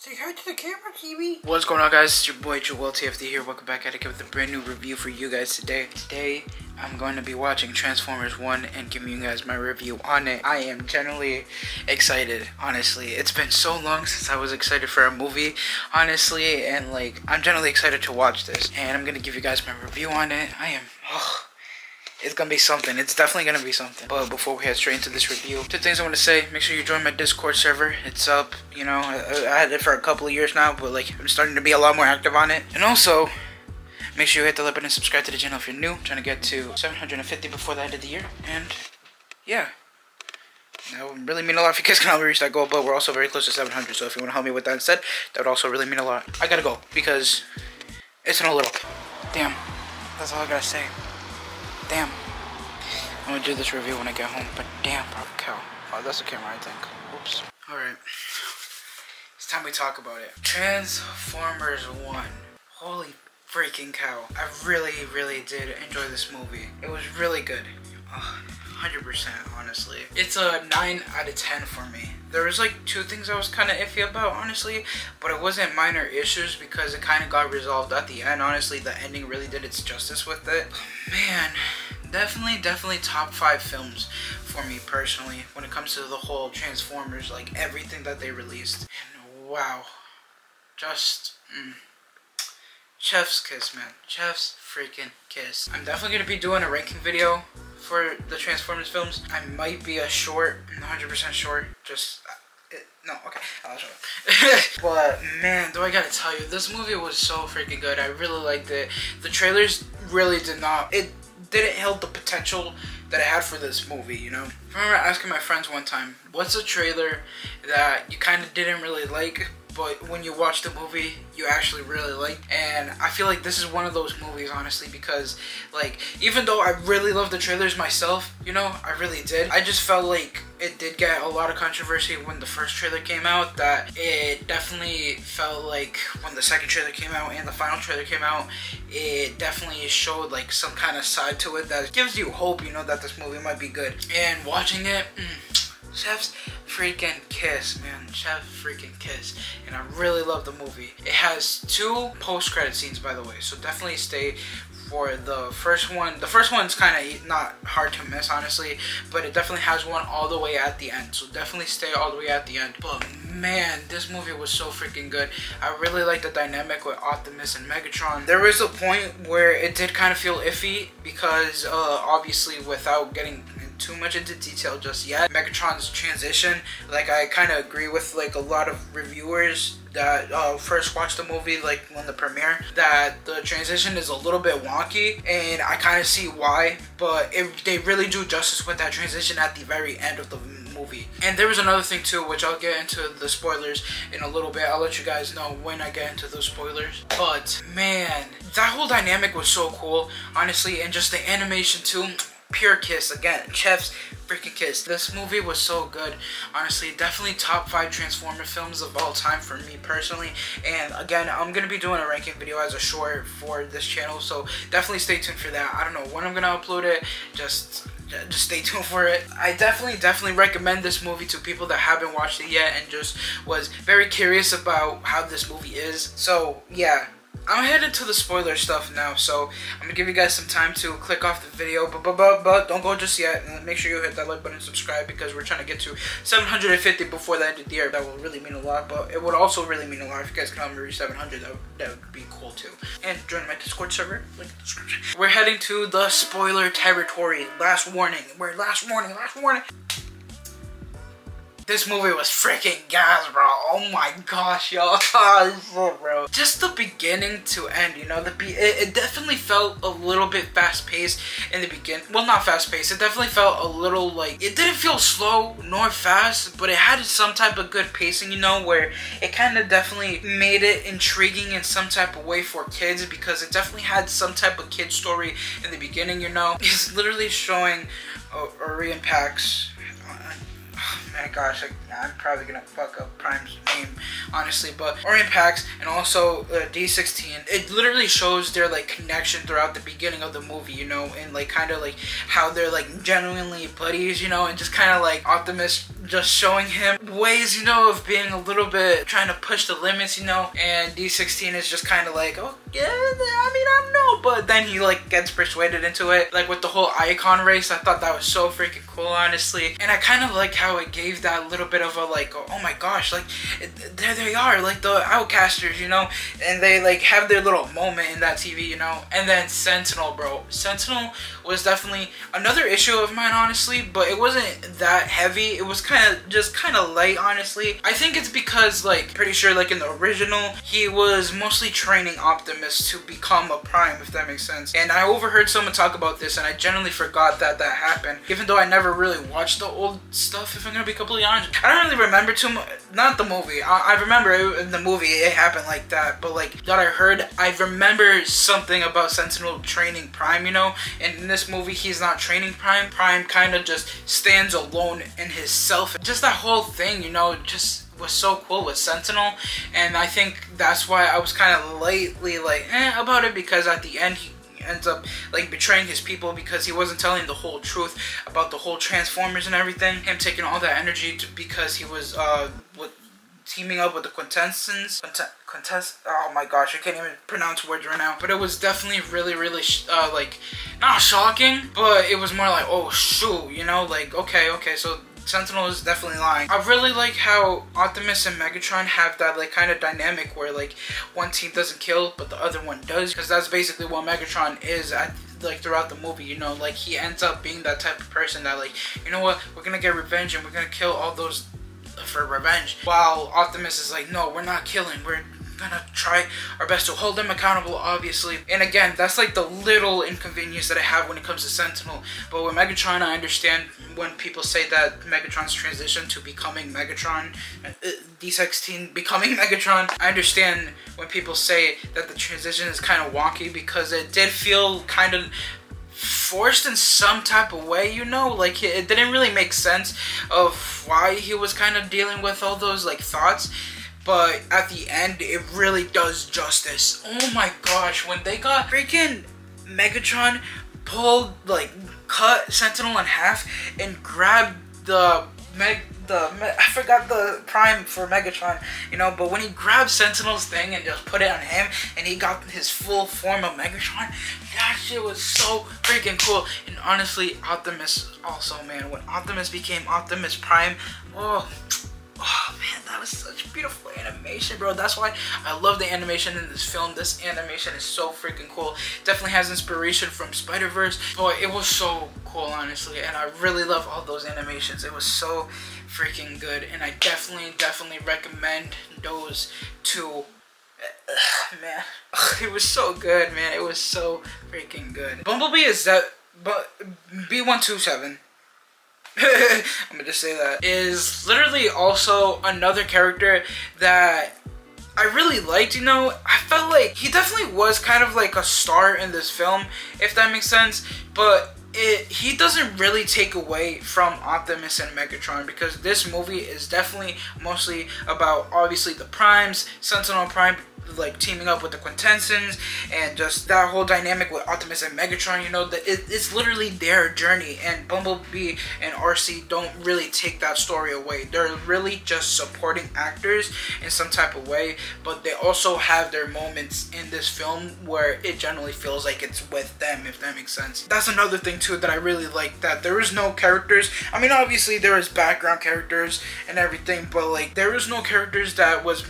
Say hi to the camera, Kiwi. What's going on, guys? It's your boy Joel TFD here. Welcome back at it with a brand new review for you guys today. Today, I'm going to be watching Transformers 1 and giving you guys my review on it. I am genuinely excited, honestly. It's been so long since I was excited for a movie, honestly, and like, I'm genuinely excited to watch this. And I'm going to give you guys my review on it. It's gonna be something. It's definitely gonna be something. But before we head straight into this review, two things I want to say. Make sure you join my Discord server. It's up. You know, I had it for a couple of years now, but like, I'm starting to be a lot more active on it. And also, make sure you hit the like button and subscribe to the channel if you're new. I'm trying to get to 750 before the end of the year. And yeah, that would really mean a lot if you guys can help me reach that goal. But we're also very close to 700. So if you want to help me with that instead, that would also really mean a lot. I gotta go because it's in a little. Damn, that's all I gotta say. Damn. I'm gonna do this review when I get home, but damn, bro, cow. Oh, that's the camera, I think. Oops. Alright. It's time we talk about it. Transformers 1. Holy freaking cow. I really did enjoy this movie. It was really good. 100%, honestly. It's a 9 out of 10 for me. There was like two things I was kind of iffy about, honestly, but it wasn't minor issues because it kind of got resolved at the end. Honestly, the ending really did its justice with it. Man, definitely top 5 films for me personally when it comes to the whole Transformers, like everything that they released. And wow, just chef's kiss, man. Chef's freaking kiss. I'm definitely gonna be doing a ranking video for the Transformers films. I might be a short, 100% short. Just no, okay, I'll show it. But man, do I gotta tell you, this movie was so freaking good. I really liked it. The trailers really didn't hold the potential that I had for this movie, you know? I remember asking my friends one time, what's a trailer that you kind of didn't really like, but when you watch the movie, you actually really like? And I feel like this is one of those movies, honestly, because like, even though I really love the trailers myself, you know, I really did, I just felt like it did get a lot of controversy when the first trailer came out, that it definitely felt like when the second trailer came out and the final trailer came out, it definitely showed like some kind of side to it that gives you hope, you know, that this movie might be good. And watching it, chef's freaking kiss, man. Chef's freaking kiss. And I really love the movie. It has 2 post-credit scenes, by the way, so definitely stay for the first one. The first one's kind of not hard to miss, honestly, but it definitely has one all the way at the end, so definitely stay all the way at the end. But man, this movie was so freaking good. I really liked the dynamic with Optimus and Megatron. There was a point where it did kind of feel iffy because obviously, without getting too much into detail just yet, Megatron's transition, like, I kind of agree with like a lot of reviewers that first watched the movie like when the premiere, that the transition is a little bit wonky, and I kind of see why, but they really do justice with that transition at the very end of the movie. And there was another thing too, which I'll get into the spoilers in a little bit. I'll let you guys know when I get into those spoilers. But man, that whole dynamic was so cool, honestly, and just the animation too. Pure kiss. Again, chef's freaking kiss. This movie was so good, honestly. Definitely top 5 Transformer films of all time for me personally. And again, I'm gonna be doing a ranking video as a short for this channel, so definitely stay tuned for that. I don't know when I'm gonna upload it, just stay tuned for it. I definitely recommend this movie to people that haven't watched it yet and just was very curious about how this movie is. So yeah, I'm headed to the spoiler stuff now, so I'm gonna give you guys some time to click off the video, but don't go just yet, and make sure you hit that like button and subscribe, because we're trying to get to 750 before the end of the year. That will really mean a lot, but it would also really mean a lot if you guys can help me reach 700. That would be cool too. And join my Discord server, link in the description. We're heading to the spoiler territory. Last warning. Last warning. This movie was freaking gas, bro. Oh my gosh, y'all. Bro. Just the beginning to end, you know, it definitely felt a little bit fast-paced in the beginning. Well, not fast-paced. It definitely felt a little like, it didn't feel slow nor fast, but it had some type of good pacing, you know, where it kind of definitely made it intriguing in some type of way for kids, because it definitely had some type of kid story in the beginning, you know. It's literally showing Orion Pax. man, gosh, I'm probably gonna fuck up Prime's name, honestly, but Orion Pax and also D16, it literally shows their like connection throughout the beginning of the movie, you know, and like kind of like how they're like genuinely buddies, you know, and just kind of like Optimus just showing him ways, you know, of being a little bit trying to push the limits, you know, and D16 is just kind of like, oh yeah, I mean, I don't know, but then he like gets persuaded into it, like with the whole icon race. I thought that was so freaking cool, honestly, and I kind of like how it gave that little bit of a like, oh my gosh, like there they are, like the Outcasters, you know, and they like have their little moment in that TV, you know. And then Sentinel, bro, Sentinel was definitely another issue of mine, honestly, but it wasn't that heavy. It was kind of light, honestly. I think it's because like pretty sure like in the original he was mostly training Optimus to become a Prime, if that makes sense. And I overheard someone talk about this and I generally forgot that that happened, even though I never really watched the old stuff, if I'm gonna be completely honest. I don't really remember too much, not the movie. I remember in the movie it happened like that, but like that I heard, I remember something about Sentinel training Prime, you know. And in this movie he's not training Prime. Prime kind of just stands alone in his self. Just that whole thing, you know, just was so cool with Sentinel. And I think that's why I was kind of lately like about it, because at the end he ends up like betraying his people because he wasn't telling the whole truth about the whole Transformers and everything. Him taking all that energy because he was teaming up with the Quintessence. Oh my gosh, I can't even pronounce words right now. But it was definitely really like not shocking, but it was more like, oh shoot, you know, like okay, so Sentinel is definitely lying. I really like how Optimus and Megatron have that like kind of dynamic where like one team doesn't kill but the other one does, because that's basically what Megatron is like throughout the movie, you know. Like he ends up being that type of person that like, you know what, we're gonna get revenge and we're gonna kill all those for revenge, while Optimus is like, no, we're not killing, we're gonna try our best to hold them accountable, obviously. And again, that's like the little inconvenience that I have when it comes to Sentinel. But with Megatron, I understand when people say that Megatron's transition to becoming Megatron, D16 becoming Megatron, I understand when people say that the transition is kind of wonky, because it did feel kind of forced in some type of way, you know. Like it didn't really make sense of why he was kind of dealing with all those like thoughts. But at the end, it really does justice. Oh my gosh, when they got freaking Megatron pulled, like, cut Sentinel in half and grabbed I forgot the Prime for Megatron, you know, but when he grabbed Sentinel's thing and just put it on him and he got his full form of Megatron, that shit was so freaking cool. And honestly, Optimus also, man, when Optimus became Optimus Prime, oh man, that was such beautiful animation, bro. That's why I love the animation in this film. This animation is so freaking cool. Definitely has inspiration from Spider-Verse. Boy, it was so cool, honestly, and I really love all those animations. It was so freaking good, and I definitely recommend those two. Man, it was so good, man. It was so freaking good. Bumblebee is that, but B127. I'm gonna just say that, is literally also another character that I really liked, you know. I felt like he definitely was kind of like a star in this film, if that makes sense, but he doesn't really take away from Optimus and Megatron, because this movie is definitely mostly about obviously the Primes, Sentinel Prime like teaming up with the Quintessence, and just that whole dynamic with Optimus and Megatron, you know, that it's literally their journey, and Bumblebee and RC don't really take that story away. They're really just supporting actors in some type of way, but they also have their moments in this film where it generally feels like it's with them, if that makes sense. That's another thing too that I really like, that there is no characters. I mean, obviously there is background characters and everything, but like there is no characters that was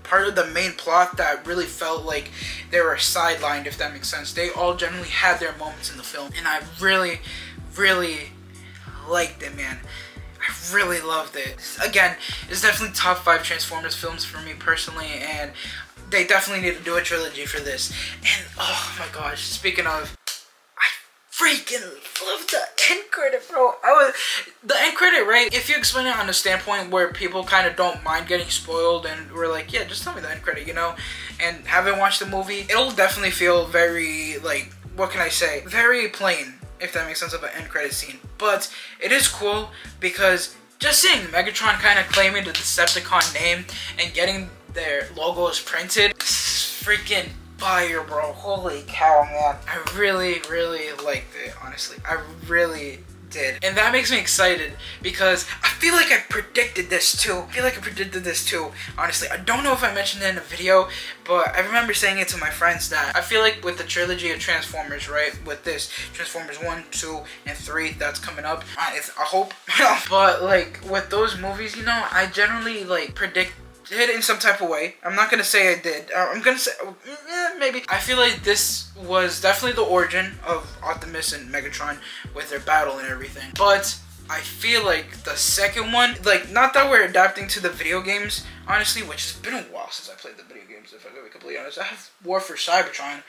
part of the main plot that really felt like they were sidelined, if that makes sense. They all generally had their moments in the film, and I really liked it, man. I really loved it. Again, it's definitely top 5 Transformers films for me personally, and they definitely need to do a trilogy for this. And oh my gosh, speaking of, freaking love the end credit, bro. The end credit, right? If you explain it on a standpoint where people kind of don't mind getting spoiled and we're like, yeah, just tell me the end credit, you know, and haven't watched the movie, it'll definitely feel very, like, what can I say? Very plain, if that makes sense, of an end credit scene. But it is cool because just seeing Megatron kind of claiming the Decepticon name and getting their logos printed, freaking fire, bro. Holy cow, man. I really, really liked it, honestly. I really did. And that makes me excited because I feel like I predicted this too. Honestly. I don't know if I mentioned it in a video, but I remember saying it to my friends that I feel like with the trilogy of Transformers, right? With this Transformers 1, 2, and 3 that's coming up, I hope. But like with those movies, you know, I generally like predict it in some type of way. I'm not gonna say I did. I'm gonna say maybe. I feel like this was definitely the origin of Optimus and Megatron with their battle and everything. But I feel like the second one, like, not that we're adapting to the video games, honestly, which has been a while since I played the video games, if I'm gonna be completely honest. I have War for Cybertron,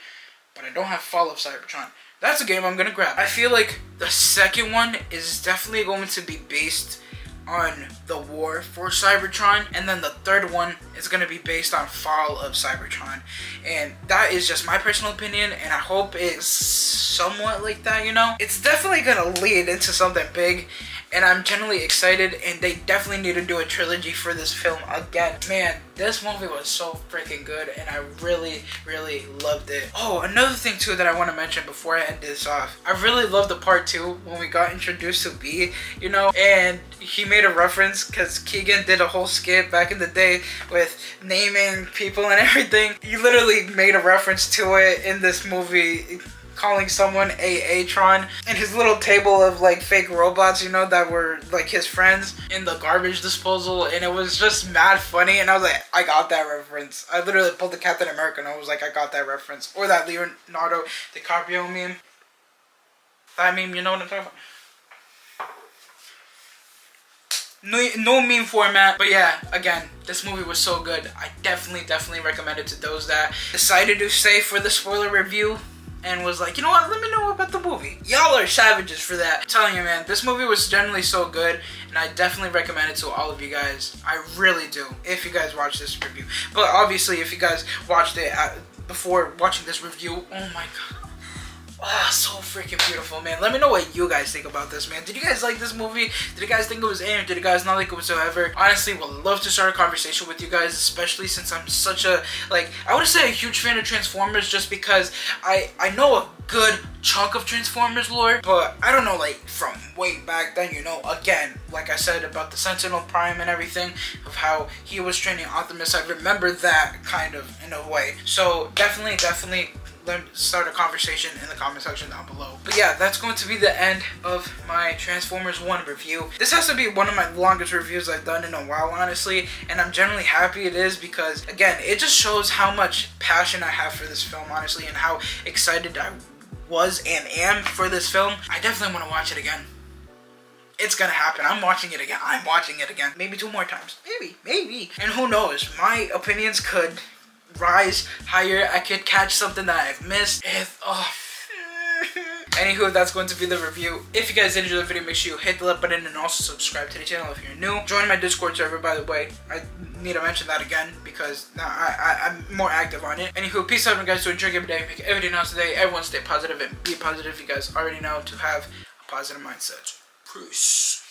but I don't have Fall of Cybertron. That's a game I'm gonna grab. I feel like the second one is definitely going to be based on the War for Cybertron, and then the third one is going to be based on Fall of Cybertron. And that is just my personal opinion, and I hope it's somewhat like that, you know? It's definitely going to lead into something big, and I'm genuinely excited, and they definitely need to do a trilogy for this film again. Man, this movie was so freaking good, and I really, really loved it. Oh, another thing too that I want to mention before I end this off. I really loved the part 2 when we got introduced to B, you know, and he made a reference because Keegan did a whole skit back in the day with naming people and everything. He literally made a reference to it in this movie, calling someone Tron, and his little table of like fake robots, you know, that were like his friends in the garbage disposal, and it was just mad funny, and I was like, I got that reference. I literally pulled the Captain America and I was like, I got that reference. Or that Leonardo DiCaprio meme. That meme, you know what I'm talking about? No meme format, but yeah, again, this movie was so good. I definitely recommend it to those that decided to stay for the spoiler review and was like, you know what, let me know about the movie. Y'all are savages for that. I'm telling you, man, this movie was generally so good, and I definitely recommend it to all of you guys. I really do, if you guys watch this review. But obviously, if you guys watched it before watching this review, oh my god. Ah, so freaking beautiful, man. Let me know what you guys think about this, man. Did you guys like this movie? Did you guys think it was in? Did you guys not like it whatsoever? Honestly, would love to start a conversation with you guys, especially since I'm such a, like, I would say a huge fan of Transformers, just because I know a good chunk of Transformers lore, but I don't know, like, from way back then, you know. Again, like I said about the Sentinel Prime and everything, of how he was training Optimus, I remember that kind of in a way. So definitely start a conversation in the comment section down below. But yeah, that's going to be the end of my Transformers 1 review. This has to be one of my longest reviews I've done in a while, honestly, and I'm generally happy it is because, again, it just shows how much passion I have for this film, honestly, and how excited I was and am for this film. I definitely want to watch it again. It's gonna happen. I'm watching it again. Maybe 2 more times. Maybe. And who knows? My opinions could rise higher. I could catch something that I've missed. Anywho, that's going to be the review. If you guys did enjoy the video, make sure you hit the like button and also subscribe to the channel if you're new. Join my Discord server, by the way. I need to mention that again because now I'm more active on it. Anywho, peace out, guys. So enjoy every day, make everything else today. Everyone stay positive and be positive. You guys already know to have a positive mindset. Peace.